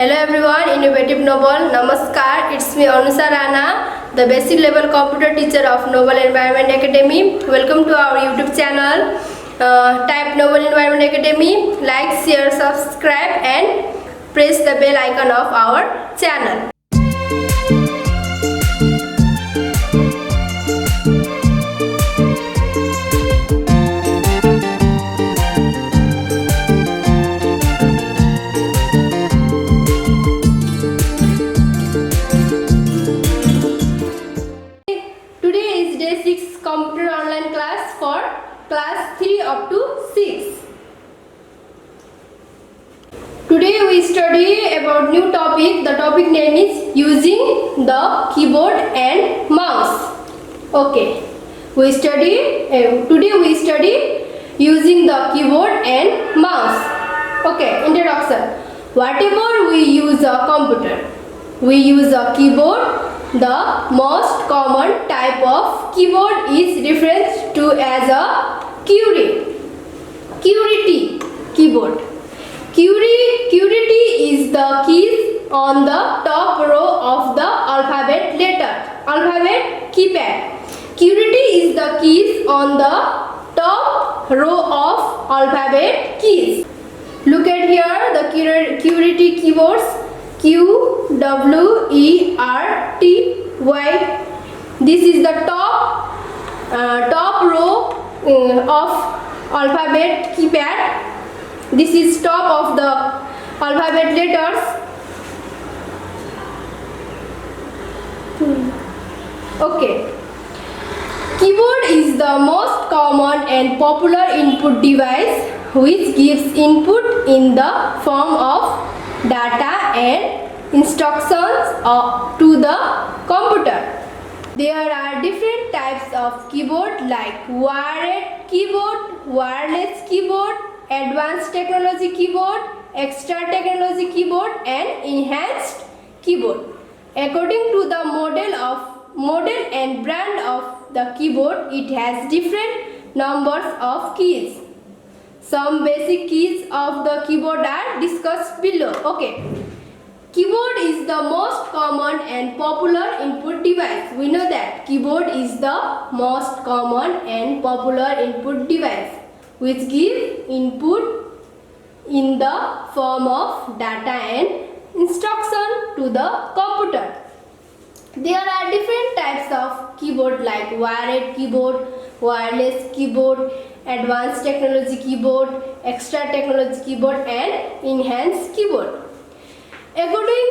Hello everyone, Innovative Noble. Namaskar, it's me Anusha Rana, the basic level computer teacher of Noble Environment Academy. Welcome to our YouTube channel. Type Noble Environment Academy, like, share, subscribe and press the bell icon of our channel. Computer online class for class 3 up to 6. Today we study about new topic. The topic name is using the keyboard and mouse. Okay, today we study using the keyboard and mouse. Okay, introduction. Whatever we use a computer, we use a keyboard. The most common type of keyboard is referred to as a QWERTY keyboard. QWERTY is the keys on the top row of the alphabet keypad. QWERTY is the keys on the top row of alphabet keys. Look at here the QWERTY keyboards. QWERTY. This is the top row of alphabet keypad. This is top of the alphabet letters. Okay. Keyboard is the most common and popular input device which gives input in the form of data and instructions to the computer. There are different types of keyboard like wired keyboard, wireless keyboard, advanced technology keyboard, extra technology keyboard and enhanced keyboard. According to the model and brand of the keyboard, it has different numbers of keys. Some basic keys of the keyboard are discussed below. Okay. Keyboard is the most common and popular input device. We know that keyboard is the most common and popular input device which gives input in the form of data and instruction to the computer. There are different types of keyboard like wired keyboard, wireless keyboard, advanced technology keyboard, extra technology keyboard and enhanced keyboard. According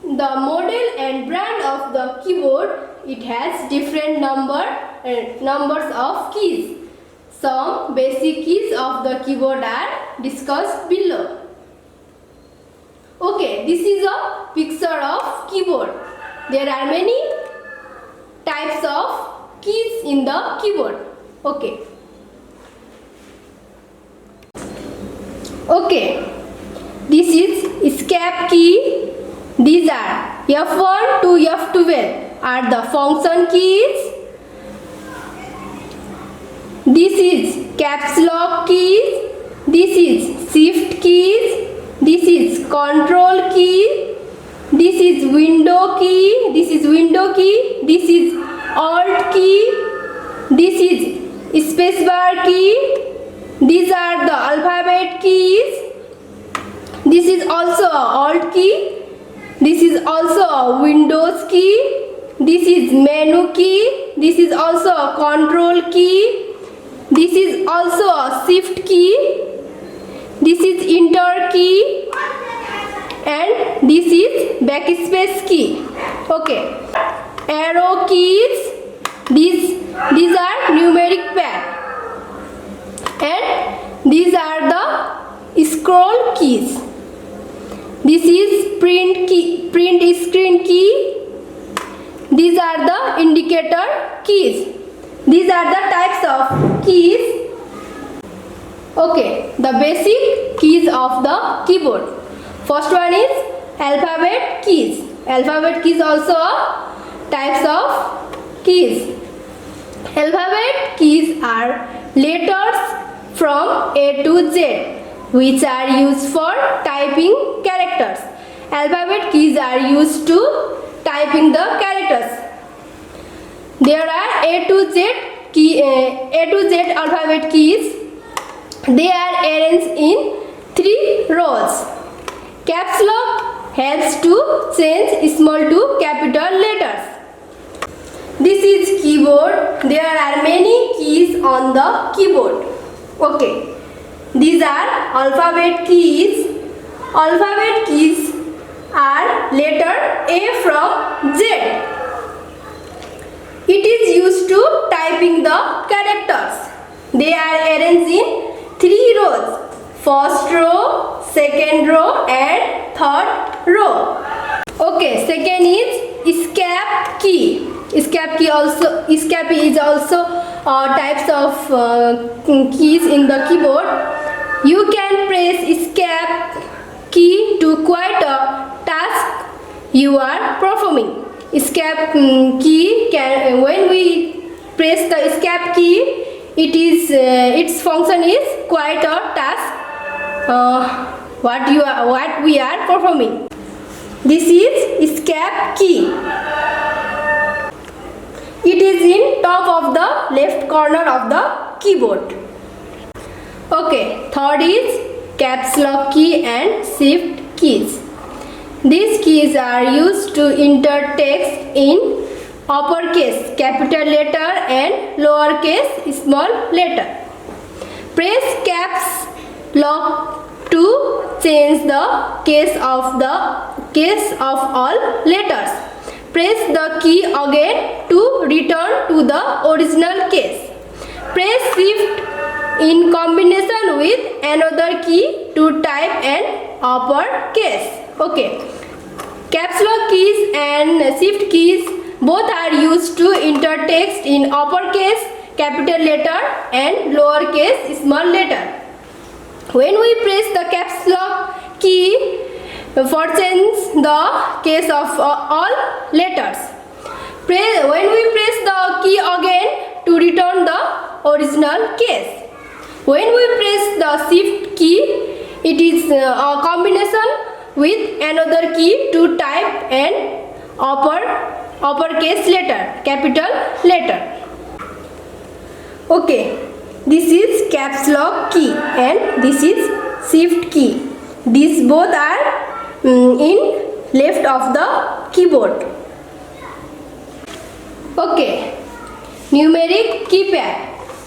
the model and brand of the keyboard, it has different numbers of keys. Some basic keys of the keyboard are discussed below. Okay, this is a picture of keyboard. There are many types of keys in the keyboard. Okay. This is escape key. These are F1 to F12 are the function keys. This is caps lock keys. This is shift keys. This is control key. This is window key. This is alt key. This is spacebar key. These are the alphabet keys. This is also a alt key. This is also a Windows key. This is menu key. This is also a control key. This is also a shift key. This is enter key. And this is backspace key. Okay. Arrow keys. These are numeric pad. And these are the scroll keys. This is print screen key. These are the indicator keys. These are the types of keys. Okay, the basic keys of the keyboard. First one is alphabet keys. Alphabet keys also are types of keys. Alphabet keys are letters from A to Z which are used for typing characters. alphabet keys are used to typing the characters. There are A to Z alphabet keys. They are arranged in 3 rows. Caps lock helps to change small to capital letters. This is keyboard. There are many keys on the keyboard. Okay. These are alphabet keys. Alphabet keys are letter A from Z. It is used to typing the characters. They are arranged in 3 rows. First row, second row and third row. Okay, second is escape key. Escape is also types of keys in the keyboard. You can press escape key to quit a task you are performing. Escape key can, when we press the escape key, its function is quite a task what we are performing. This is escape key. It is in top of the left corner of the keyboard. Okay, third is caps lock key and shift keys. These keys are used to enter text in uppercase capital letter and lowercase small letter. Press caps lock to change the case of all letters. Press the key again to return to the original case. Press shift in combination with another key to type an uppercase. Okay. Caps lock keys and shift keys both are used to enter text in uppercase capital letter and lowercase small letter. When we press the caps lock key for change the case of all letters. When we press the key again to return the original case. When we press the shift key, it is a combination with another key to type an uppercase letter, capital letter. Okay. This is caps lock key and this is shift key. These both are in left of the keyboard. Okay. Numeric keypad.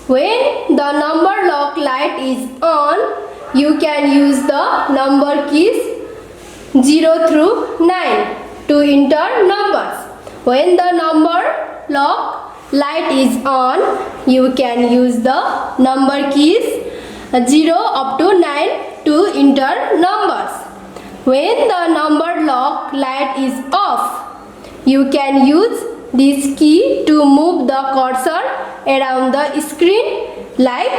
When the number lock light is on, you can use the number keys 0 through 9 to enter numbers. When the number lock light is on, you can use the number keys 0 up to 9 to enter numbers. When the number lock light is off, you can use this key to move the cursor around the screen like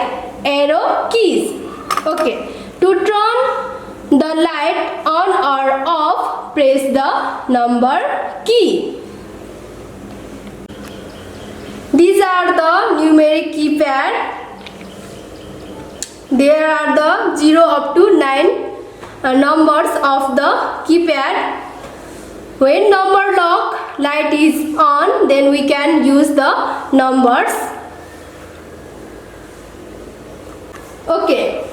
arrow keys. Okay. To turn the light on or off, press the number key. These are the numeric keypad. There are the 0 up to 9 numbers of the keypad. When number lock light is on, then we can use the numbers. Okay.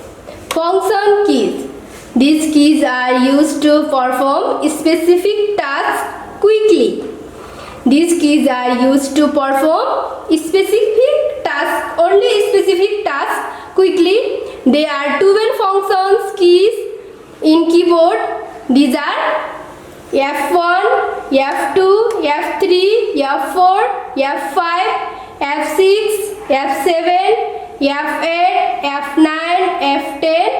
Function keys. These keys are used to perform specific tasks quickly. These keys are used to perform specific tasks, only specific tasks quickly. They are 12 functions keys in keyboard. These are F1, F2, F3, F4, F5, F6, F7, F8, F9, F10,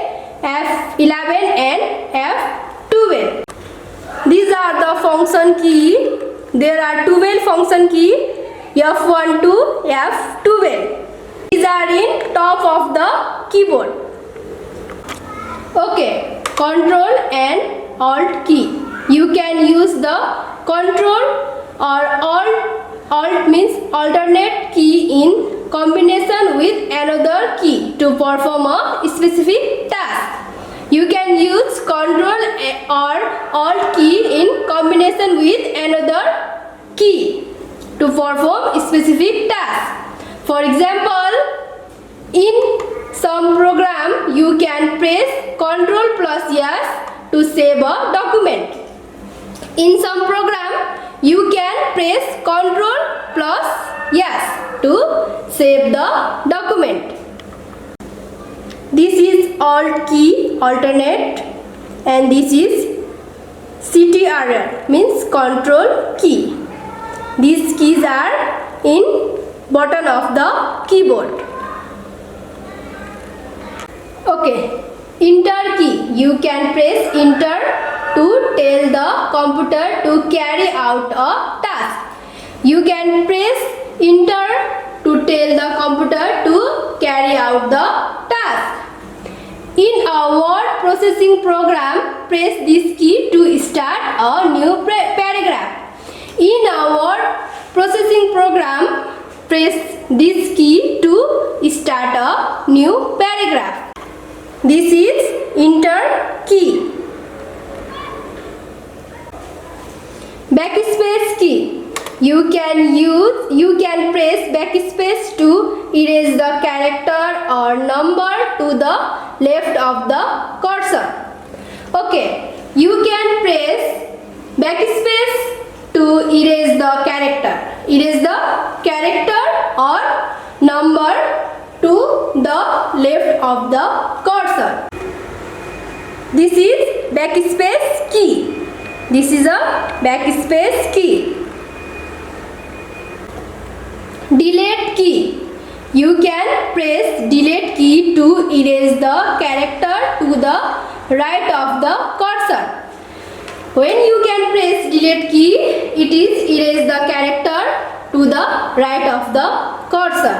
F11 and F12. These are the function key. There are 12 function key F1 to F12. These are in top of the keyboard. Okay, Control and Alt key. You can use the Control or Alt means alternate key in combination with another key to perform a specific task. You can use Ctrl or Alt key in combination with another key to perform specific tasks. For example, in some program you can press Ctrl plus yes to save a document. In some program you can press Ctrl plus yes to save the document. This is Alt key, alternate, and this is CTRL, means control key. These keys are in bottom of the keyboard. Okay, enter key. You can press enter to tell the computer to carry out a task. You can press enter to tell the computer to carry out the task. In a word processing program, press this key to start a new paragraph. In a word processing program, press this key to start a new paragraph. This is enter key. Backspace key. You can press backspace to erase the character or number to the left of the cursor. Okay, you can press backspace to erase the character. Erase the character or number to the left of the cursor. This is backspace key. This is a backspace key. Delete key. You can press delete key to erase the character to the right of the cursor. When you can press delete key, it is erase the character to the right of the cursor.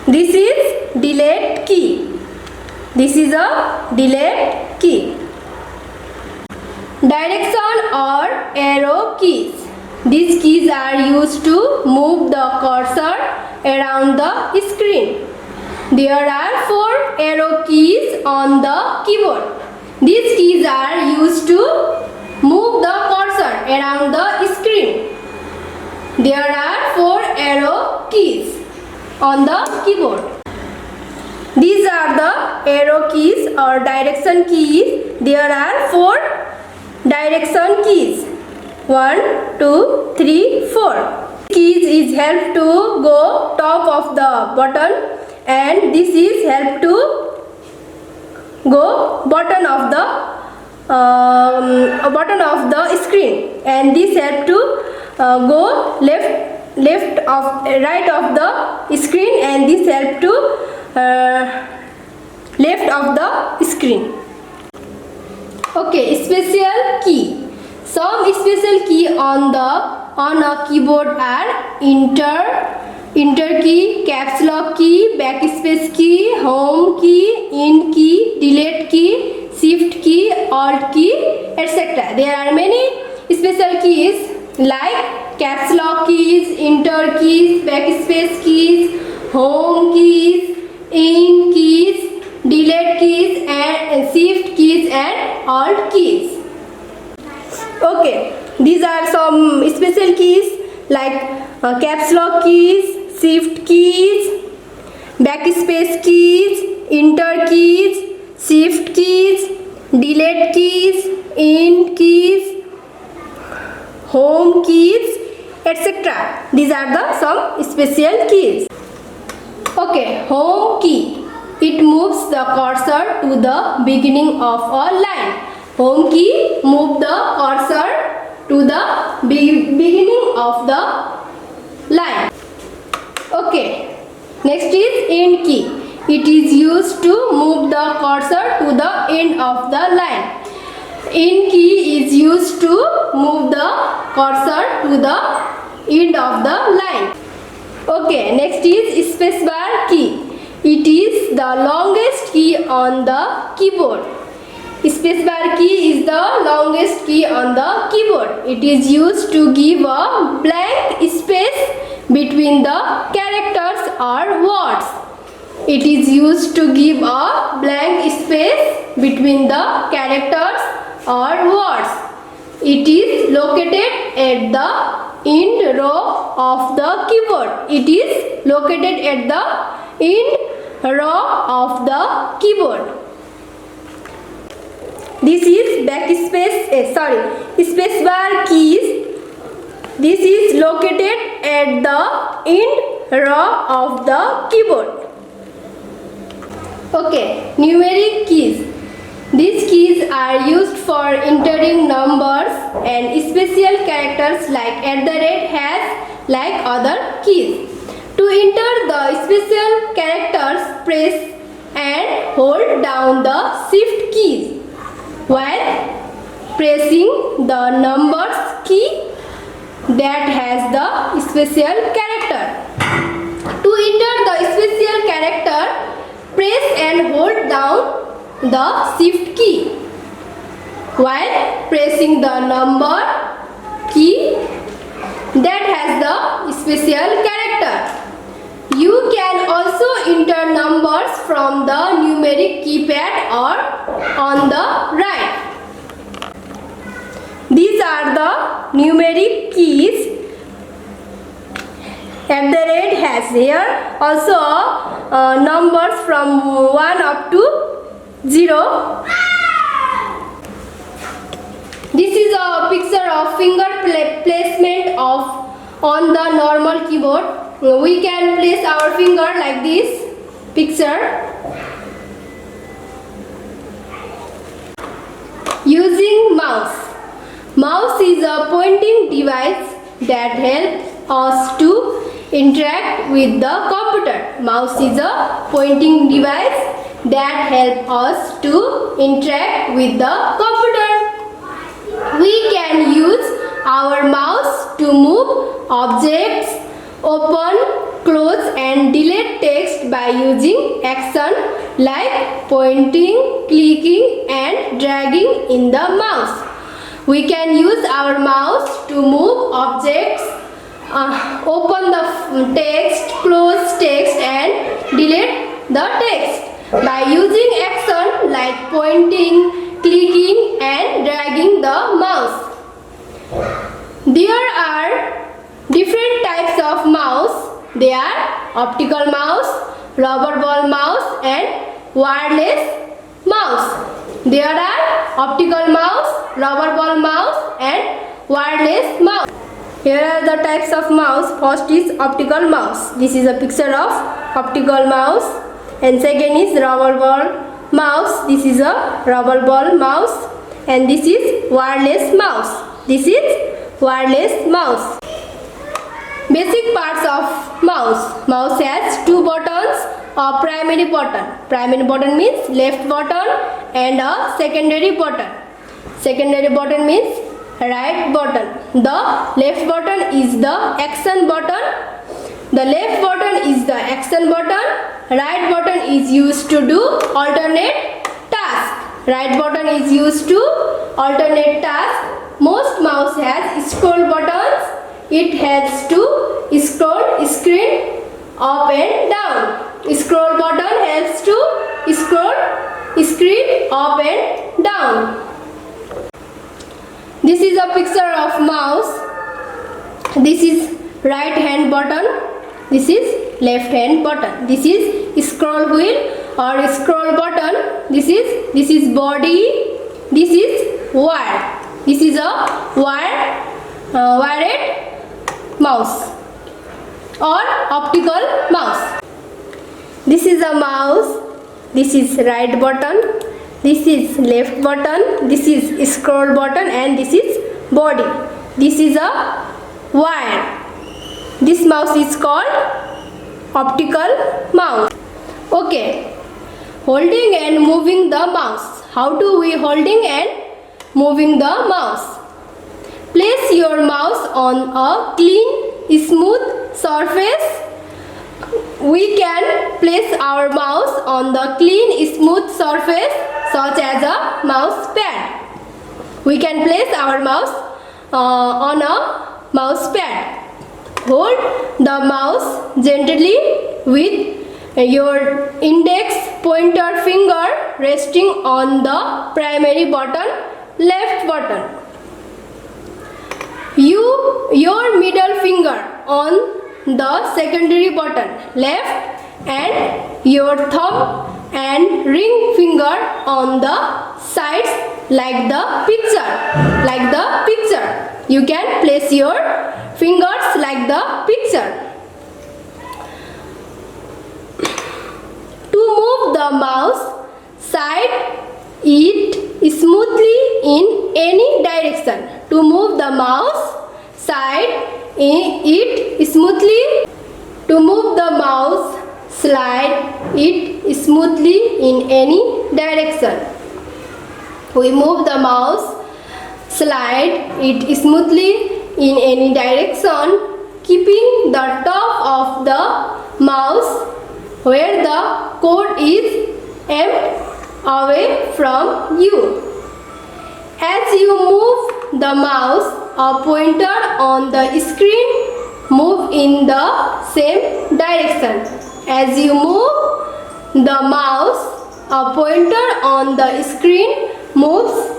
This is delete key. This is a delete key. Direction or arrow keys. These keys are used to move the cursor around the screen. There are 4 arrow keys on the keyboard. These keys are used to move the cursor around the screen. There are 4 arrow keys on the keyboard. These are the arrow keys or direction keys. There are 4 direction keys. 1, 2, 3, 4. Keys is help to go top of the button, and this is help to go button of the screen, and this help to go left of right of the screen, and this help to left of the screen. Okay, special key. Some special key on a keyboard are enter key, caps lock key, backspace key, home key, in key, delete key, shift key, alt key, etc. There are many special keys like caps lock keys, enter keys, backspace keys, home keys, in keys, delete keys, and shift keys and alt keys. Okay, these are some special keys like caps lock keys, shift keys, backspace keys, enter keys, shift keys, delete keys, in keys, home keys, etc. These are the some special keys. Okay, home key. It moves the cursor to the beginning of a line. Home key move the cursor to the beginning of the line. Okay, next is end key. It is used to move the cursor to the end of the line. End key is used to move the cursor to the end of the line. Okay, next is spacebar key. It is the longest key on the keyboard. Spacebar key is the longest key on the keyboard. It is used to give a blank space between the characters or words. It is used to give a blank space between the characters or words. It is located at the end row of the keyboard. It is located at the end row of the keyboard. This is spacebar keys. This is located at the end row of the keyboard. Okay, numeric keys. These keys are used for entering numbers and special characters like @ like other keys. To enter the special characters, press and hold down the shift keys while pressing the numbers key that has the special character. To enter the special character, press and hold down the shift key while pressing the number key that has the special character. You can also enter numbers from the numeric keypad or on the right. These are the numeric keys. @ has here also numbers from 1 up to 0. This is a picture of finger placement on the normal keyboard. We can place our finger like this picture. Using mouse. Mouse is a pointing device that helps us to interact with the computer. Mouse is a pointing device that helps us to interact with the computer. We can use our mouse to move objects, open, close and delete text by using action like pointing, clicking and dragging in the mouse. We can use our mouse to move objects, open the text, close text and delete the text by using action like pointing, clicking and dragging the mouse. There are different types of mouse. They are optical mouse, rubber ball mouse and wireless mouse. There are optical mouse, rubber ball mouse and wireless mouse. Here are the types of mouse. First is optical mouse. This is a picture of optical mouse. And second is rubber ball mouse. This is a rubber ball mouse. And this is wireless mouse. This is wireless mouse. Basic parts of mouse. Mouse has two buttons. A primary button. Primary button means left button and a secondary button. Secondary button means right button. The left button is the action button. The left button is the action button. Right button is used to do alternate task. Right button is used to alternate task. Most mouse has scroll buttons. It helps to scroll screen up and down. Scroll button helps to scroll screen up and down. This is a picture of mouse. This is right hand button. This is left hand button. This is scroll wheel or scroll button. This is body. This is wire. This is a wired mouse or optical mouse. This is a mouse. This is right button. This is left button. This is scroll button and this is body. This is a wire. This mouse is called optical mouse. Okay. Holding and moving the mouse. How do we holding and moving the mouse? Place your mouse on a clean, smooth surface. We can place our mouse on the clean, smooth surface such as a mouse pad. We can place our mouse on a mouse pad. Hold the mouse gently with your index pointer finger resting on the primary button, left button. Your middle finger on the secondary button, left, and your thumb and ring finger on the sides like the picture. You can place your fingers like the picture. To move the mouse, slide it smoothly in any direction. To move the mouse, slide it smoothly. To move the mouse, slide it smoothly in any direction. We move the mouse, slide it smoothly in any direction, keeping the top of the mouse where the code is aimed away from you. As you move the mouse, a pointer on the screen moves in the same direction. As you move the mouse, a pointer on the screen moves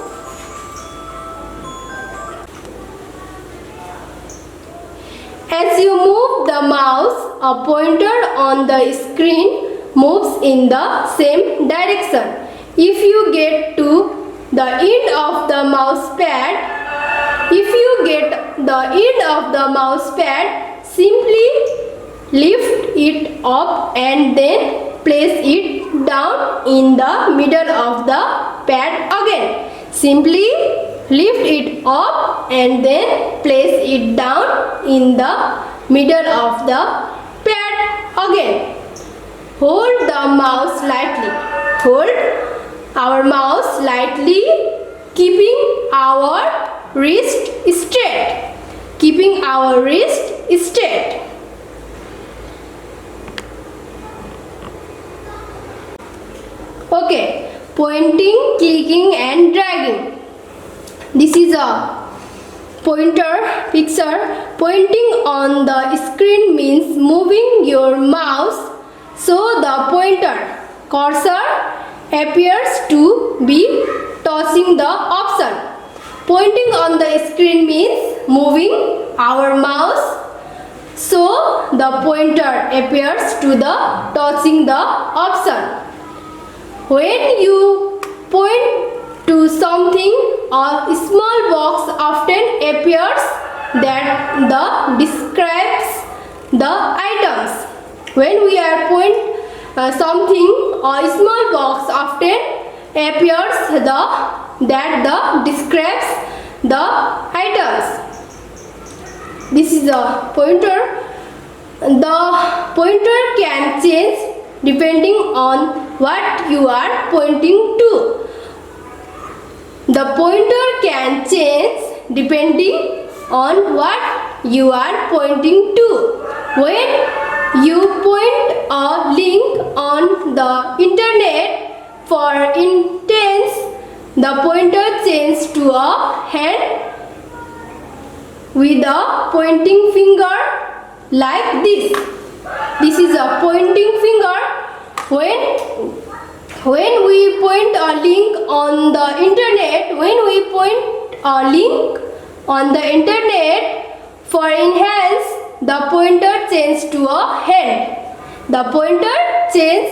As you move the mouse, a pointer on the screen moves in the same direction. If you get to the end of the mouse pad, simply lift it up and then place it down in the middle of the pad again. Simply lift it up and then place it down in the middle of the pad again. Hold the mouse lightly. Hold our mouse lightly, keeping our wrist straight. Keeping our wrist straight. Okay, pointing, clicking and dragging. This is a pointer picture. Pointing on the screen means moving your mouse so the pointer cursor appears to be touching the option. Pointing on the screen means moving our mouse so the pointer appears to the touching the option. When you point to something, a small box often appears that describes the items. When we are point something, a small box often appears that describes the items. This is a pointer. The pointer can change depending on what you are pointing to. The pointer can change depending on what you are pointing to. When you point a link on the internet, for instance, the pointer changes to a hand with a pointing finger like this. This is a pointing finger. When we point a link on the internet, for enhance, the pointer changes to a hand. The pointer changes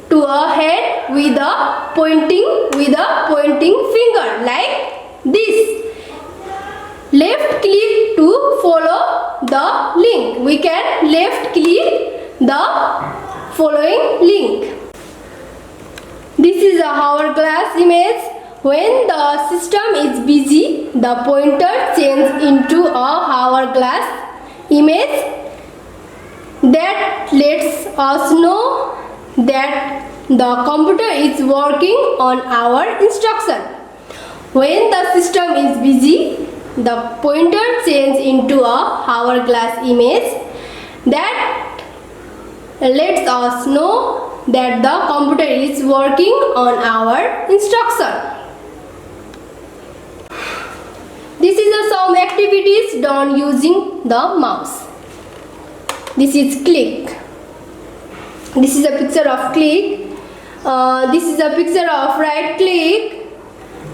to a hand with a pointing finger like this. Left click to follow the link. We can left click the following link. This is a hourglass image. When the system is busy, the pointer changes into a hourglass image that lets us know that the computer is working on our instruction. When the system is busy, the pointer changes into a hourglass image that lets us know that the computer is working on our instruction. This is some activities done using the mouse. This is click. This is a picture of click. This is a picture of right click.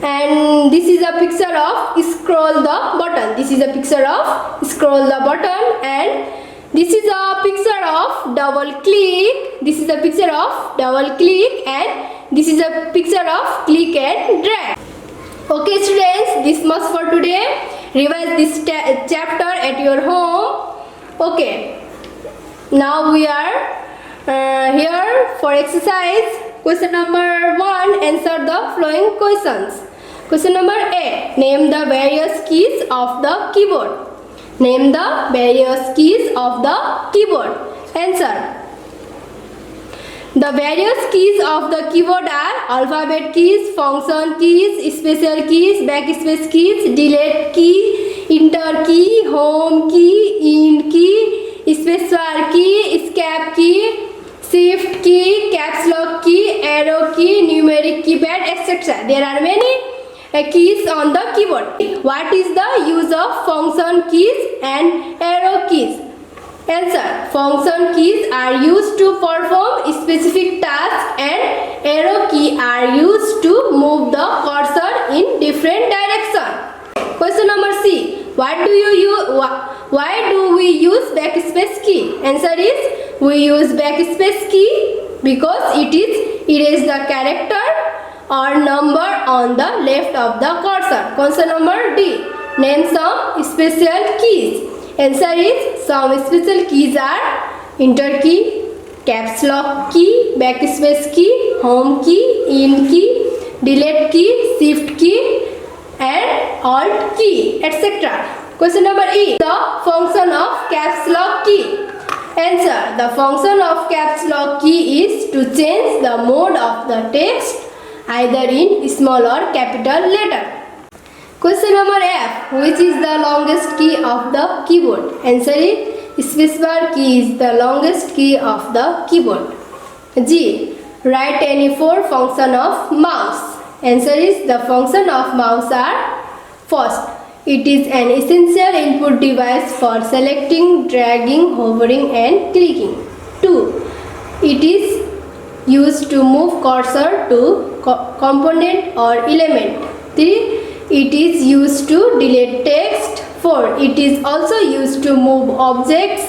And this is a picture of scroll the button. This is a picture of scroll the button. And this is a picture of double click. This is a picture of double click. And this is a picture of click and drag. Okay students, this much for today. Revise this chapter at your home. Okay, now we are here for exercise. Question number 1, answer the following questions. Question number A, name the various keys of the keyboard. Name the various keys of the keyboard. Answer. The various keys of the keyboard are alphabet keys, function keys, special keys, backspace keys, delete key, enter key, home key, end key, spacebar key, escape key, shift key, caps lock key, arrow key, numeric keypad, etc. There are many keys on the keyboard. What is the use of function keys and arrow keys? Answer. Function keys are used to perform specific tasks and arrow key are used to move the cursor in different direction. Question number C. Why do we use backspace key? Answer is, we use backspace key because it is erase the character or number on the left of the cursor. Question number D. Name some special keys. Answer is, some special keys are enter key, caps lock key, backspace key, home key, end key, delete key, shift key and alt key, etc. Question number E. The function of caps lock key. Answer. The function of caps lock key is to change the mode of the text either in small or capital letter. Question number F. Which is the longest key of the keyboard? Answer is, spacebar key is the longest key of the keyboard. G. Write any 4 function of mouse. Answer is, the function of mouse are: first, it is an essential input device for selecting, dragging, hovering and clicking. 2. It is used to move cursor to component or element. 3. It is used to delete text. 4. It is also used to move objects,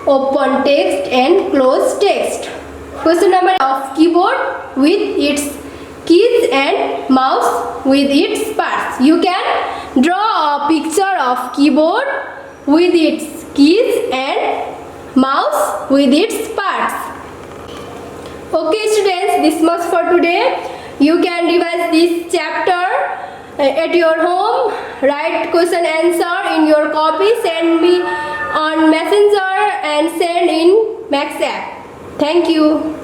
open text and close text. Question number of keyboard with its keys and mouse with its parts. You can draw a picture of keyboard with its keys and mouse with its parts. Okay students, this much for today. You can revise this chapter at your home. Write question answer in your copy, send me on Messenger and send in Max app. Thank you.